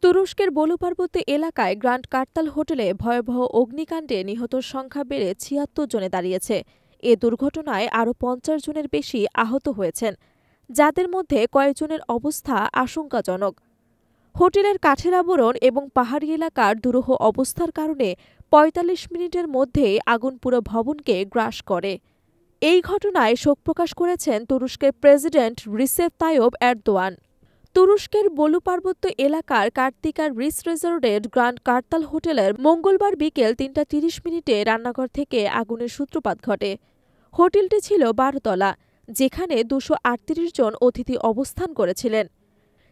তুরস্কের বলু পার্বত্য এলাকায় গ্র্যান্ড কার্তাল হোটেলে ভয়াবহ অগ্নিকাণ্ডে নিহতর সংখ্যা বেড়ে ৭৬ জনে দাঁড়িয়েছে। এ দুর্ঘটনায় আরও ৫০ জনের বেশি আহত হয়েছেন, যাদের মধ্যে কয়েকজনের অবস্থা আশঙ্কাজনক। হোটেলের কাঠের আবরণ এবং পাহাড়ি এলাকার দুরূহ অবস্থার কারণে ৪৫ মিনিটের মধ্যেই আগুন পুরো ভবনকে গ্রাস করে। এই ঘটনায় শোক প্রকাশ করেছেন তুরস্কের প্রেসিডেন্ট রিসেপ তাইয়্যিপ এরদোয়ান। তুরস্কের বলু পার্বত্য এলাকার কার্তিকার রিস রিসোর্টের গ্র্যান্ড কার্তাল হোটেলের মঙ্গলবার বিকেল ৩টা ৩০ মিনিটে রান্নাঘর থেকে আগুনের সূত্রপাত ঘটে। হোটেলটি ছিল ১২ তলা, যেখানে ২৩৮ জন অতিথি অবস্থান করেছিলেন।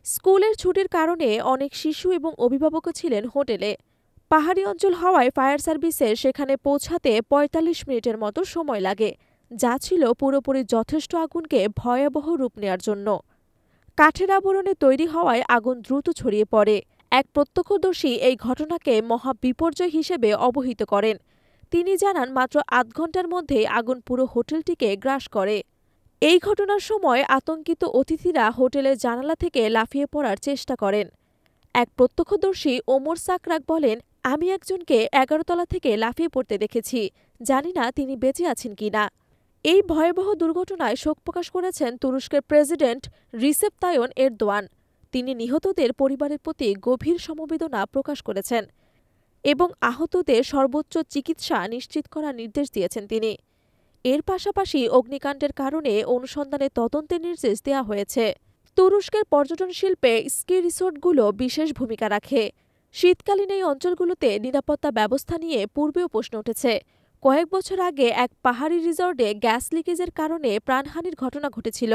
স্কুলের ছুটির কারণে অনেক শিশু এবং অভিভাবকও ছিলেন হোটেলে। পাহাড়ি অঞ্চল হওয়ায় ফায়ার সার্ভিসের সেখানে পৌঁছাতে ৪৫ মিনিটের মতো সময় লাগে, যা ছিল পুরোপুরি যথেষ্ট আগুনকে ভয়াবহ রূপ নেয়ার জন্য। কাঠের আবরণে তৈরি হওয়ায় আগুন দ্রুত ছড়িয়ে পড়ে। এক প্রত্যক্ষদর্শী এই ঘটনাকে মহা বিপর্যয় হিসেবে অবহিত করেন। তিনি জানান, মাত্র আধ ঘণ্টার মধ্যেই আগুন পুরো হোটেলটিকে গ্রাস করে। এই ঘটনার সময় আতঙ্কিত অতিথিরা হোটেলের জানালা থেকে লাফিয়ে পড়ার চেষ্টা করেন। এক প্রত্যক্ষদর্শী ওমর সাকরাক বলেন, আমি একজনকে ১১ তলা থেকে লাফিয়ে পড়তে দেখেছি। জানি না তিনি বেঁচে আছেন কিনা। এই ভয়াবহ দুর্ঘটনায় শোক প্রকাশ করেছেন তুরস্কের প্রেসিডেন্ট রিসেপ তাইয়্যিপ এরদোয়ান। তিনি নিহতদের পরিবারের প্রতি গভীর সমবেদনা প্রকাশ করেছেন এবং আহতদের সর্বোচ্চ চিকিৎসা নিশ্চিত করার নির্দেশ দিয়েছেন তিনি। এর পাশাপাশি অগ্নিকাণ্ডের কারণে অনুসন্ধানে তদন্তের নির্দেশ দেওয়া হয়েছে। তুরস্কের পর্যটন শিল্পে স্কি রিসোর্টগুলো বিশেষ ভূমিকা রাখে। শীতকালীন এই অঞ্চলগুলোতে নিরাপত্তা ব্যবস্থা নিয়ে পূর্বেও প্রশ্ন উঠেছে। কয়েক বছর আগে এক পাহাড়ি রিসর্টে গ্যাস লিকেজের কারণে প্রাণহানির ঘটনা ঘটেছিল।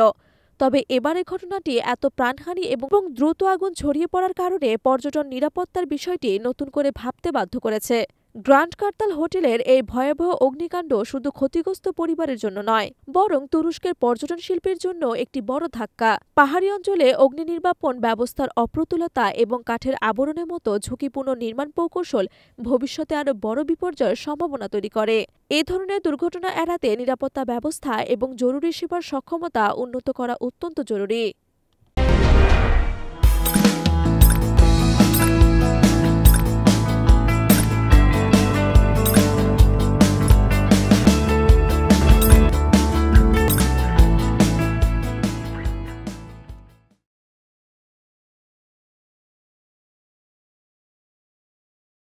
তবে এবারের ঘটনাটি এত প্রাণহানি এবং দ্রুত আগুন ছড়িয়ে পড়ার কারণে পর্যটন নিরাপত্তার বিষয়টি নতুন করে ভাবতে বাধ্য করেছে। গ্র্যান্ড কার্তাল হোটেলের এই ভয়াবহ অগ্নিকাণ্ড শুধু ক্ষতিগ্রস্ত পরিবারের জন্য নয়, বরং তুরস্কের পর্যটন শিল্পের জন্য একটি বড় ধাক্কা। পাহাড়ি অঞ্চলে অগ্নি নির্বাপন ব্যবস্থার অপ্রতুলতা এবং কাঠের আবরণের মতো ঝুঁকিপূর্ণ নির্মাণ প্রকৌশল ভবিষ্যতে আরও বড় বিপর্যয়ের সম্ভাবনা তৈরি করে। এ ধরনের দুর্ঘটনা এড়াতে নিরাপত্তা ব্যবস্থা এবং জরুরি সেবার সক্ষমতা উন্নত করা অত্যন্ত জরুরি।